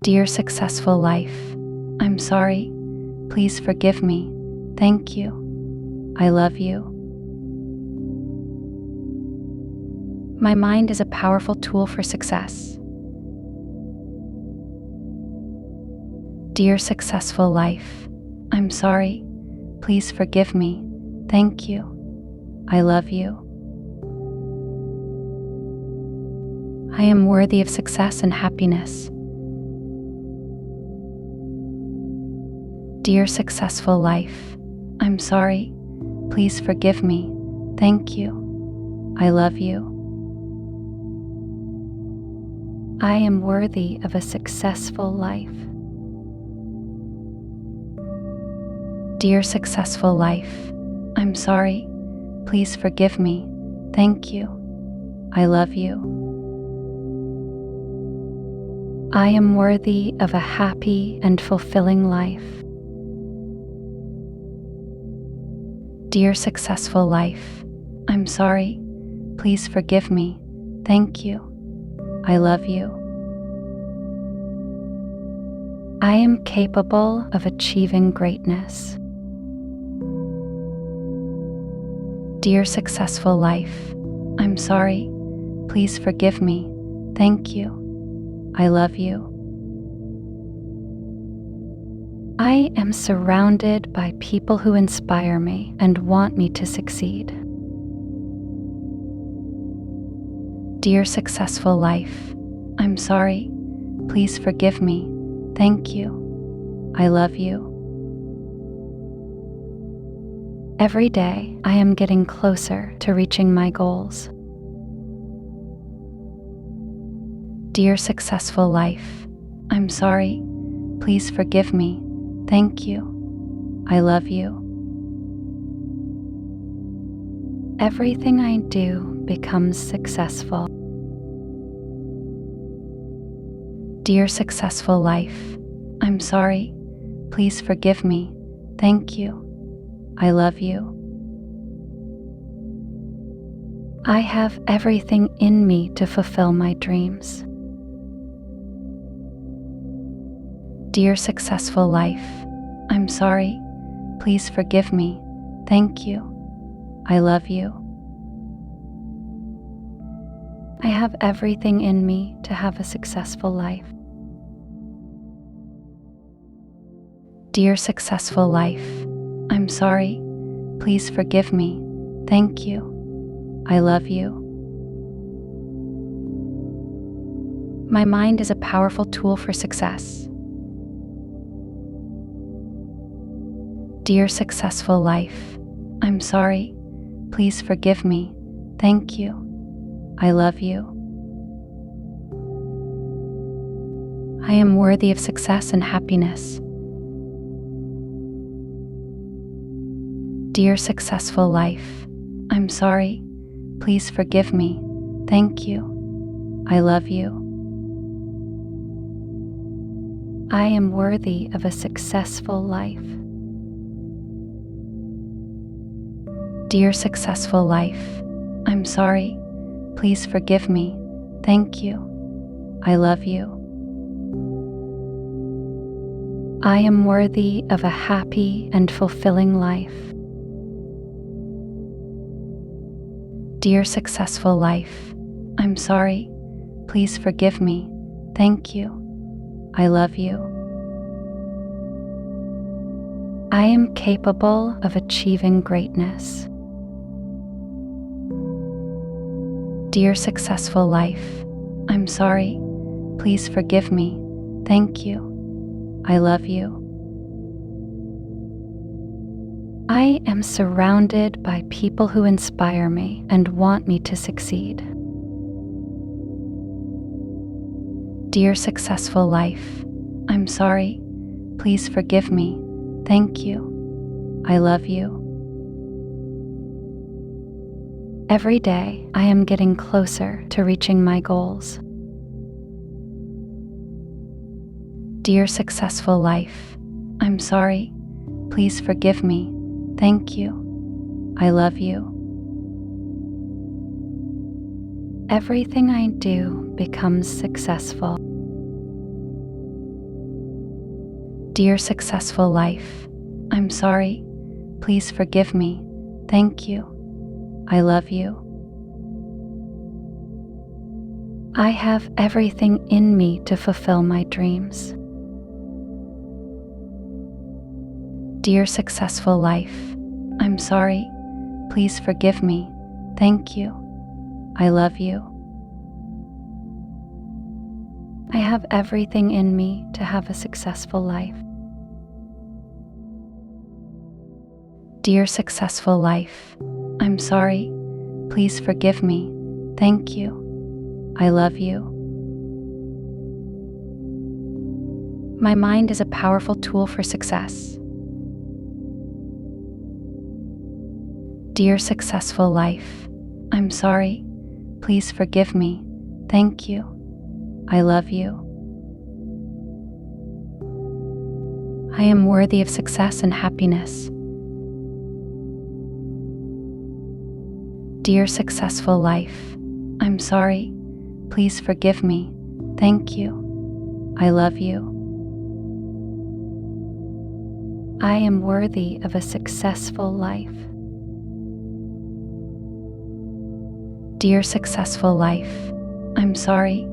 Dear successful life, I'm sorry. Please forgive me. Thank you. I love you. My mind is a powerful tool for success. Dear successful life, I'm sorry. Please forgive me. Thank you. I love you. I am worthy of success and happiness. Dear successful life, I'm sorry. Please forgive me. Thank you. I love you. I am worthy of a successful life. Dear successful life, I'm sorry. Please forgive me. Thank you. I love you. I am worthy of a happy and fulfilling life. Dear successful life, I'm sorry. Please forgive me. Thank you. I love you. I am capable of achieving greatness. Dear successful life, I'm sorry. Please forgive me. Thank you. I love you. I am surrounded by people who inspire me and want me to succeed. Dear successful life, I'm sorry. Please forgive me. Thank you. I love you. Every day, I am getting closer to reaching my goals. Dear successful life, I'm sorry. Please forgive me. Thank you. I love you. Everything I do becomes successful. Dear successful life, I'm sorry. Please forgive me. Thank you. I love you. I have everything in me to fulfill my dreams. Dear successful life, I'm sorry. Please forgive me. Thank you. I love you. I have everything in me to have a successful life. Dear successful life, I'm sorry. Please forgive me. Thank you. I love you. My mind is a powerful tool for success. Dear successful life, I'm sorry. Please forgive me. Thank you. I love you. I am worthy of success and happiness. Dear successful life, I'm sorry. Please forgive me. Thank you. I love you. I am worthy of a successful life. Dear successful life, I'm sorry. Please forgive me. Thank you. I love you. I am worthy of a happy and fulfilling life. Dear successful life, I'm sorry. Please forgive me. Thank you. I love you. I am capable of achieving greatness. Dear successful life, I'm sorry. Please forgive me. Thank you. I love you. I am surrounded by people who inspire me and want me to succeed. Dear successful life, I'm sorry. Please forgive me. Thank you. I love you. Every day, I am getting closer to reaching my goals. Dear successful life, I'm sorry. Please forgive me. Thank you. I love you. Everything I do becomes successful. Dear successful life, I'm sorry. Please forgive me. Thank you. I love you. I have everything in me to fulfill my dreams. Dear successful life, I'm sorry. Please forgive me. Thank you. I love you. I have everything in me to have a successful life. Dear successful life, I'm sorry. Please forgive me. Thank you. I love you. My mind is a powerful tool for success. Dear successful life, I'm sorry. Please forgive me. Thank you. I love you. I am worthy of success and happiness. Dear successful life, I'm sorry. Please forgive me. Thank you. I love you. I am worthy of a successful life. Dear successful life, I'm sorry.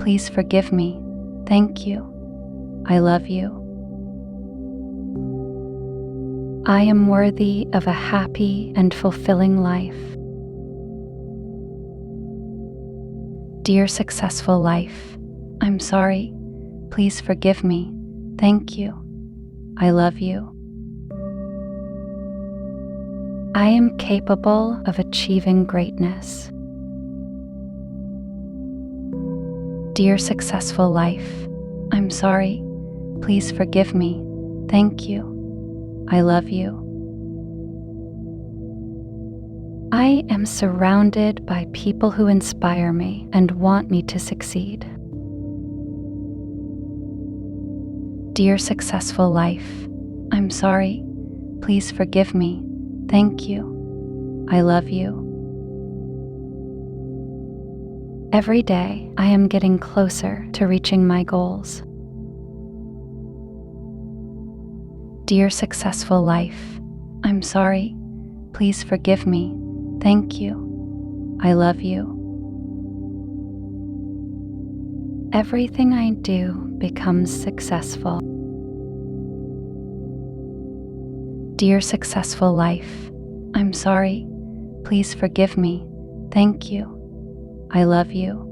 Please forgive me. Thank you. I love you. I am worthy of a happy and fulfilling life. Dear successful life, I'm sorry. Please forgive me. Thank you. I love you. I am capable of achieving greatness. Dear successful life, I'm sorry. Please forgive me. Thank you. I love you. I am surrounded by people who inspire me and want me to succeed. Dear successful life, I'm sorry. Please forgive me. Thank you. I love you. Every day, I am getting closer to reaching my goals. Dear successful life, I'm sorry. Please forgive me. Thank you. I love you. Everything I do becomes successful. Dear successful life, I'm sorry. Please forgive me. Thank you. I love you.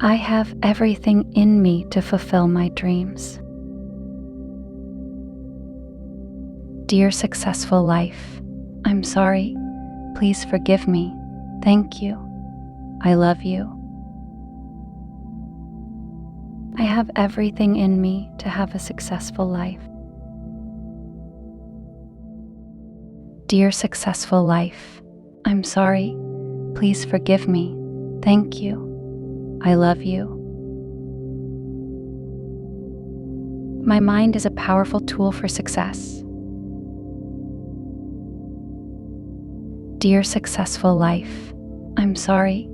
I have everything in me to fulfill my dreams. Dear successful life, I'm sorry. Please forgive me. Thank you. I love you. I have everything in me to have a successful life. Dear successful life, I'm sorry. Please forgive me. Thank you. I love you. My mind is a powerful tool for success. Dear successful life, I'm sorry.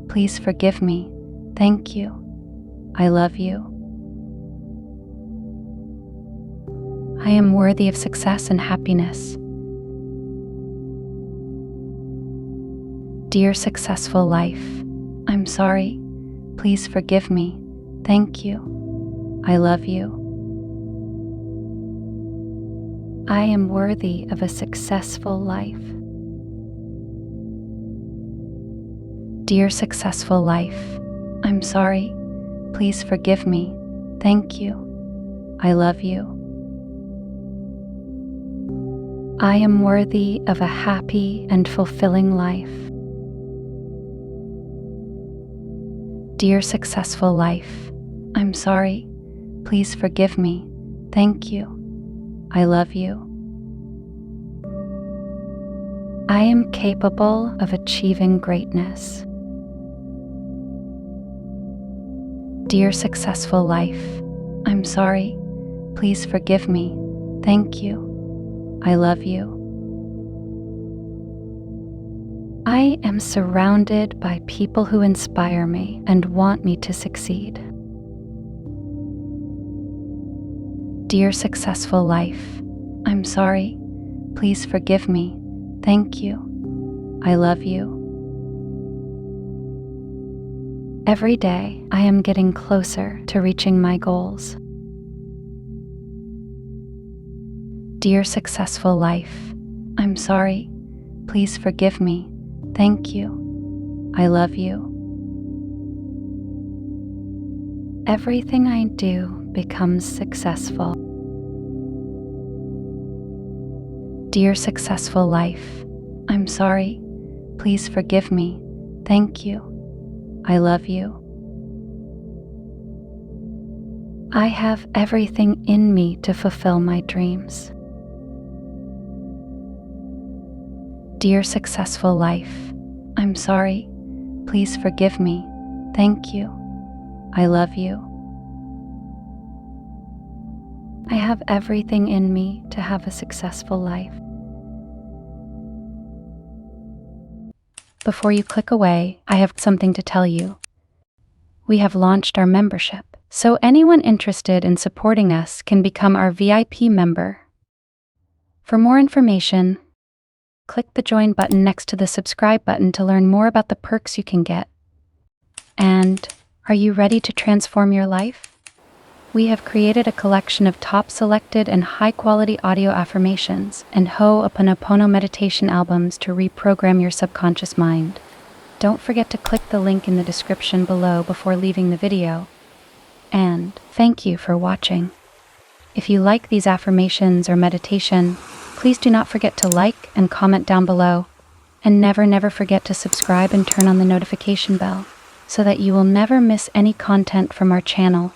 Please forgive me. Thank you. I love you. I am worthy of success and happiness. Dear successful life, I'm sorry. Please forgive me. Thank you. I love you. I am worthy of a successful life. Dear successful life, I'm sorry. Please forgive me. Thank you. I love you. I am worthy of a happy and fulfilling life. Dear successful life, I'm sorry. Please forgive me. Thank you. I love you. I am capable of achieving greatness. Dear successful life, I'm sorry. Please forgive me. Thank you. I love you. I am surrounded by people who inspire me and want me to succeed. Dear successful life, I'm sorry. Please forgive me. Thank you. I love you. Every day, I am getting closer to reaching my goals. Dear successful life, I'm sorry. Please forgive me. Thank you. I love you. Everything I do becomes successful. Dear successful life, I'm sorry. Please forgive me. Thank you. I love you. I have everything in me to fulfill my dreams. Dear successful life, I'm sorry. Please forgive me. Thank you. I love you. I have everything in me to have a successful life. Before you click away, I have something to tell you. We have launched our membership, so anyone interested in supporting us can become our VIP member. For more information, click the join button next to the subscribe button to learn more about the perks you can get. And are you ready to transform your life? We have created a collection of top selected and high-quality audio affirmations and Hooponopono meditation albums to reprogram your subconscious mind. Don't forget to click the link in the description below before leaving the video. And thank you for watching. If you like these affirmations or meditation, please do not forget to like and comment down below. And never forget to subscribe and turn on the notification bell so that you will never miss any content from our channel.